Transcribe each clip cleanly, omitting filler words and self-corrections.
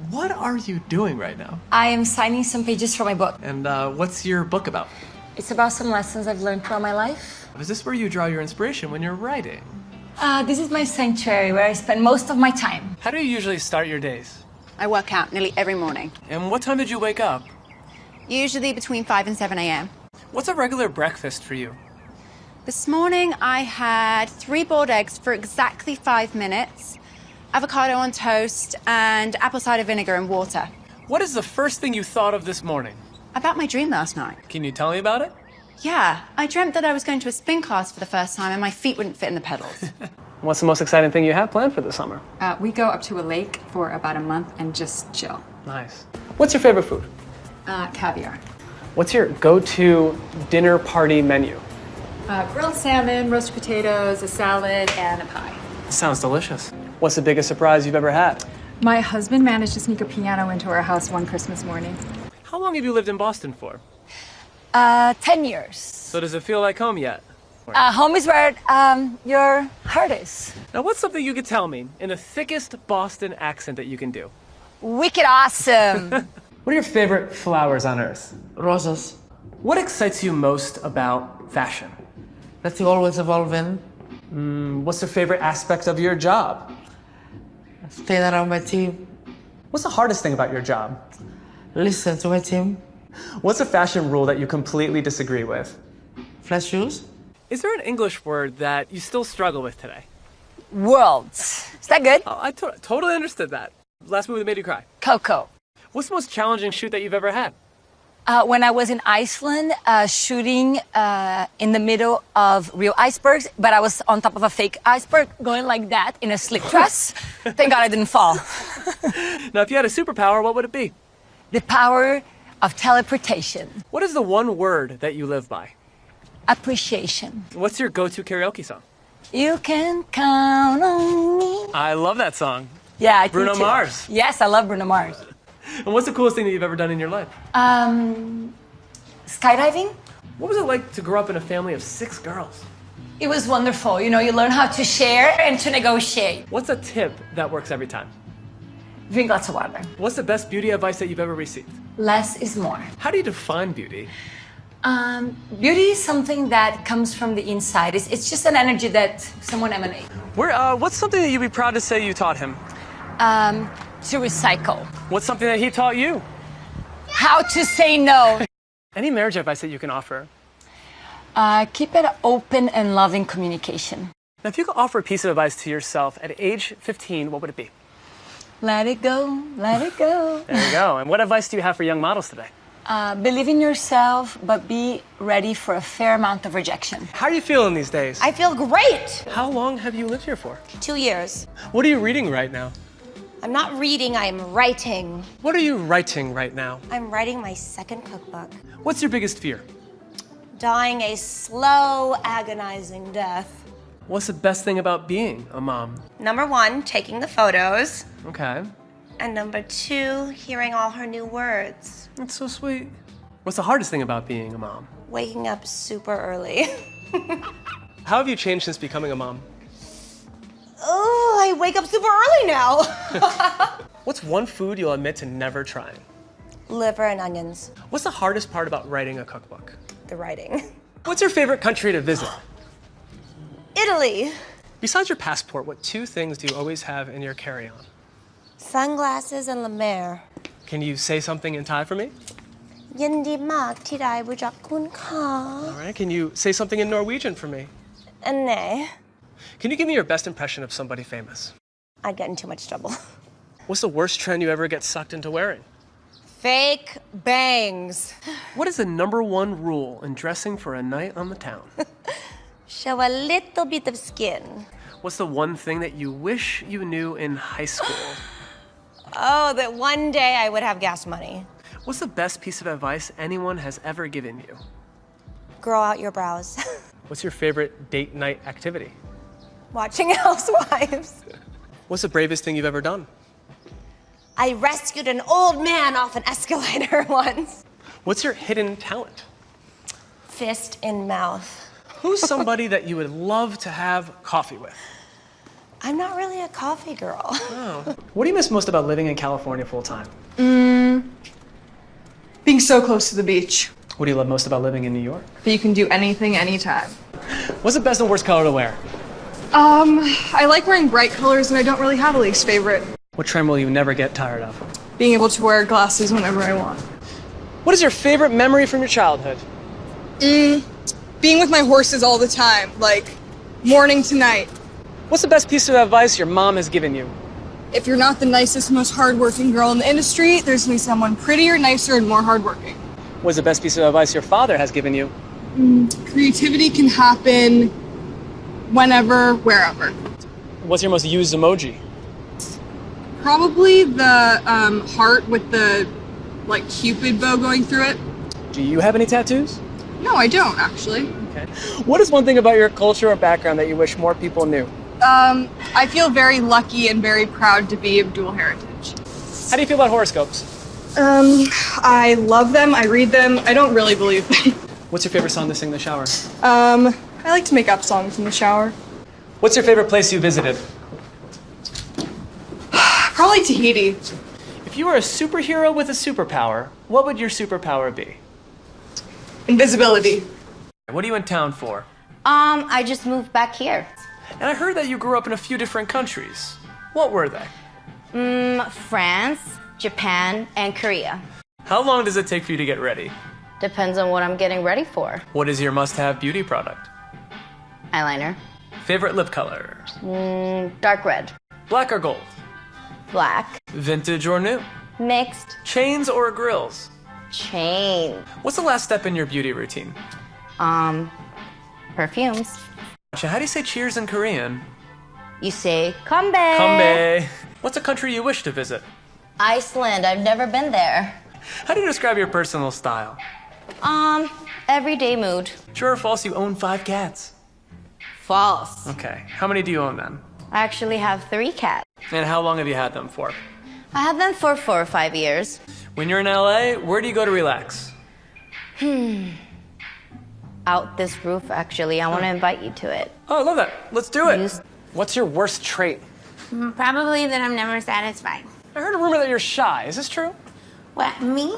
What are you doing right now? I am signing some pages for my book. And what's your book about? It's about some lessons I've learned throughout my life. Is this where you draw your inspiration when you're writing? This is my sanctuary where I spend most of my time. How do you usually start your days? I work out nearly every morning. And what time did you wake up? Usually between 5 and 7 a.m. What's a regular breakfast for you? This morning I had 3 boiled eggs for exactly 5 minutes, avocado on toast, and apple cider vinegar and water. What is the first thing you thought of this morning? About my dream last night. Can you tell me about it? Yeah, I dreamt that I was going to a spin class for the first time and my feet wouldn't fit in the pedals. What's the most exciting thing you have planned for the summer? We go up to a lake for about a month and just chill. Nice. What's your favorite food? Caviar. What's your go-to dinner party menu? Grilled salmon, roasted potatoes, a salad, and a pie. Sounds delicious. What's the biggest surprise you've ever had? My husband managed to sneak a piano into our house one Christmas morning. How long have you lived in Boston for? 10 years. So does it feel like home yet? Home is where your heart is. Now, what's something you could tell me in the thickest Boston accent that you can do? Wicked awesome. What are your favorite flowers on earth? Roses. What excites you most about fashion? That you always evolving. What's the favorite aspect of your job? Staying around my team. What's the hardest thing about your job? Listen to my team. What's a fashion rule that you completely disagree with? Flat shoes. Is there an English word that you still struggle with today? Worlds. Is that good? Oh, I totally understood that. Last movie that made you cry. Coco. What's the most challenging shoot that you've ever had? When I was in Iceland shooting in the middle of real icebergs, but I was on top of a fake iceberg going like that in a slip dress. Thank God I didn't fall. Now, if you had a superpower, what would it be? The power of teleportation. What is the one word that you live by? Appreciation. What's your go-to karaoke song? You can count on me. I love that song. Yeah, I do Bruno too. Mars. Yes, I love Bruno Mars. And what's the coolest thing that you've ever done in your life? Skydiving? What was it like to grow up in a family of 6 girls? It was wonderful. You know, you learn how to share and to negotiate. What's a tip that works every time? Drink lots of water. What's the best beauty advice that you've ever received? Less is more. How do you define beauty? Beauty is something that comes from the inside. It's just an energy that someone emanates. What's something that you'd be proud to say you taught him? To recycle. What's something that he taught you? How to say no. Any marriage advice that you can offer? Keep an open and loving communication. Now, if you could offer a piece of advice to yourself at age 15, what would it be? Let it go, let it go. There you go. And what advice do you have for young models today? Believe in yourself, but be ready for a fair amount of rejection. How are you feeling these days? I feel great. How long have you lived here for? 2 years. What are you reading right now? I'm not reading, I'm writing. What are you writing right now? I'm writing my second cookbook. What's your biggest fear? Dying a slow, agonizing death. What's the best thing about being a mom? Number 1, taking the photos. Okay. And number 2, hearing all her new words. That's so sweet. What's the hardest thing about being a mom? Waking up super early. How have you changed since becoming a mom? Oh, I wake up super early now. What's one food you'll admit to never trying? Liver and onions. What's the hardest part about writing a cookbook? The writing. What's your favorite country to visit? Italy. Besides your passport, what 2 things do you always have in your carry-on? Sunglasses and La Mer. Can you say something in Thai for me? ยินดีมากที่ได้รู้จักคุณค่ะ All right. Can you say something in Norwegian for me? อันไหน Can you give me your best impression of somebody famous? I'd get in too much trouble. What's the worst trend you ever get sucked into wearing? Fake bangs. What is the number 1 rule in dressing for a night on the town? Show a little bit of skin. What's the one thing that you wish you knew in high school? Oh, that one day I would have gas money. What's the best piece of advice anyone has ever given you? Grow out your brows. What's your favorite date night activity? Watching Housewives. What's the bravest thing you've ever done? I rescued an old man off an escalator once. What's your hidden talent? Fist in mouth. Who's somebody that you would love to have coffee with? I'm not really a coffee girl. Oh. What do you miss most about living in California full time? Being so close to the beach. What do you love most about living in New York? That you can do anything, anytime. What's the best and worst color to wear? I like wearing bright colors and I don't really have a least favorite. What trend will you never get tired of? Being able to wear glasses whenever I want. What is your favorite memory from your childhood? Being with my horses all the time, like morning to night. What's the best piece of advice your mom has given you? If you're not the nicest, most hardworking girl in the industry, there's gonna be someone prettier, nicer, and more hardworking. What's the best piece of advice your father has given you? Creativity can happen whenever, wherever. What's your most used emoji? Probably the heart with the like Cupid bow going through it. Do you have any tattoos? No, I don't actually. Okay. What is one thing about your culture or background that you wish more people knew? I feel very lucky and very proud to be of dual heritage. How do you feel about horoscopes? I love them, I read them, I don't really believe them. What's your favorite song to sing in the shower? I like to make up songs in the shower. What's your favorite place you visited? Probably Tahiti. If you were a superhero with a superpower, what would your superpower be? Invisibility. What are you in town for? I just moved back here. And I heard that you grew up in a few different countries. What were they? France, Japan, and Korea. How long does it take for you to get ready? Depends on what I'm getting ready for. What is your must-have beauty product? Eyeliner. Favorite lip color? Dark red. Black or gold? Black. Vintage or new? Mixed. Chains or grills? Chain. What's the last step in your beauty routine? Perfumes. How do you say cheers in Korean? You say kambe. Kambe. What's a country you wish to visit? Iceland. I've never been there. How do you describe your personal style? Everyday mood. True or false, you own 5 cats? False. Okay. How many do you own then? I actually have 3 cats. And how long have you had them for? I had them for 4 or 5 years. When you're in LA, where do you go to relax? Out this roof, actually. I want to invite you to it. Oh, I love that. Let's do it. Use- What's your worst trait? Probably that I'm never satisfied. I heard a rumor that you're shy. Is this true? What, me?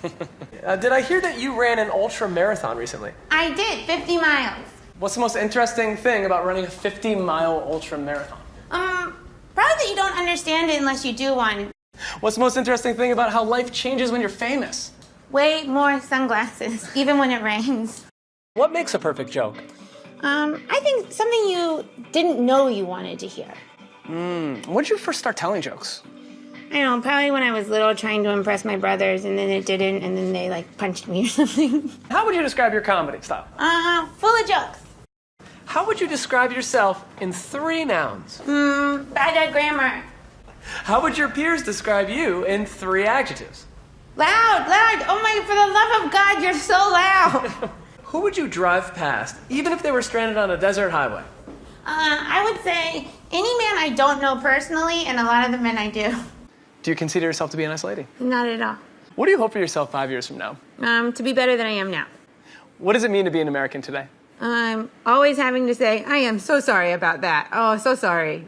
Did I hear that you ran an ultra marathon recently? I did, 50 miles. What's the most interesting thing about running a 50-mile ultra marathon? Probably that you don't understand it unless you do one. What's the most interesting thing about how life changes when you're famous? Way more sunglasses, even when it rains. What makes a perfect joke? I think something you didn't know you wanted to hear. When did you first start telling jokes? I don't know, probably when I was little trying to impress my brothers and then it didn't and then they like punched me or something. How would you describe your comedy style? Full of jokes. How would you describe yourself in 3 nouns? Bad at grammar. How would your peers describe you in 3 adjectives? Loud, loud. Oh my, for the love of God, you're so loud. Who would you drive past, even if they were stranded on a desert highway? I would say any man I don't know personally and a lot of the men I do. Do you consider yourself to be a nice lady? Not at all. What do you hope for yourself 5 years from now? To be better than I am now. What does it mean to be an American today? I'm always having to say, I am so sorry about that. Oh, so sorry.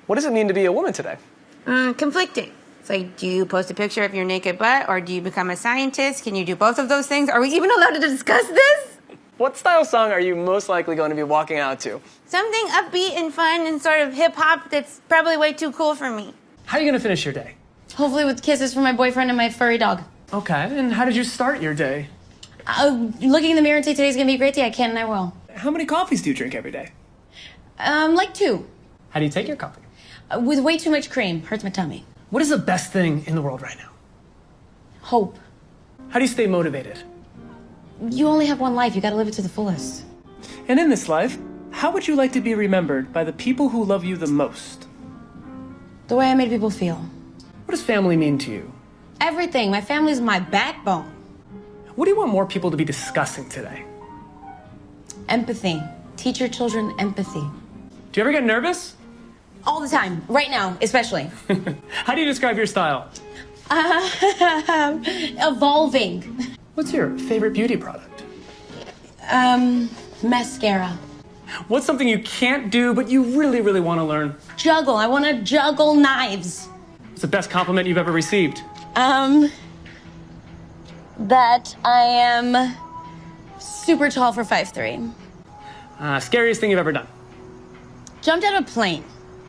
What does it mean to be a woman today? Conflicting. It's like, do you post a picture of your naked butt or do you become a scientist? Can you do both of those things? Are we even allowed to discuss this? What style song are you most likely going to be walking out to? Something upbeat and fun and sort of hip-hop that's probably way too cool for me. How are you going to finish your day? Hopefully with kisses from my boyfriend and my furry dog. Okay, and how did you start your day? Looking in the mirror and say today's gonna be a great day, I can and I will. How many coffees do you drink every day? Like 2. How do you take your coffee? With way too much cream, hurts my tummy. What is the best thing in the world right now? Hope. How do you stay motivated? You only have one life, you gotta live it to the fullest. And in this life, how would you like to be remembered by the people who love you the most? The way I made people feel. What does family mean to you? Everything, my family's my backbone. What do you want more people to be discussing today? Empathy. Teach your children empathy. Do you ever get nervous? All the time, right now, especially. How do you describe your style? Evolving. What's your favorite beauty product? Mascara. What's something you can't do but you really, really want to learn? Juggle. I want to juggle knives. What's the best compliment you've ever received? That I am super tall for 5'3". Scariest thing you've ever done? Jumped out of a plane.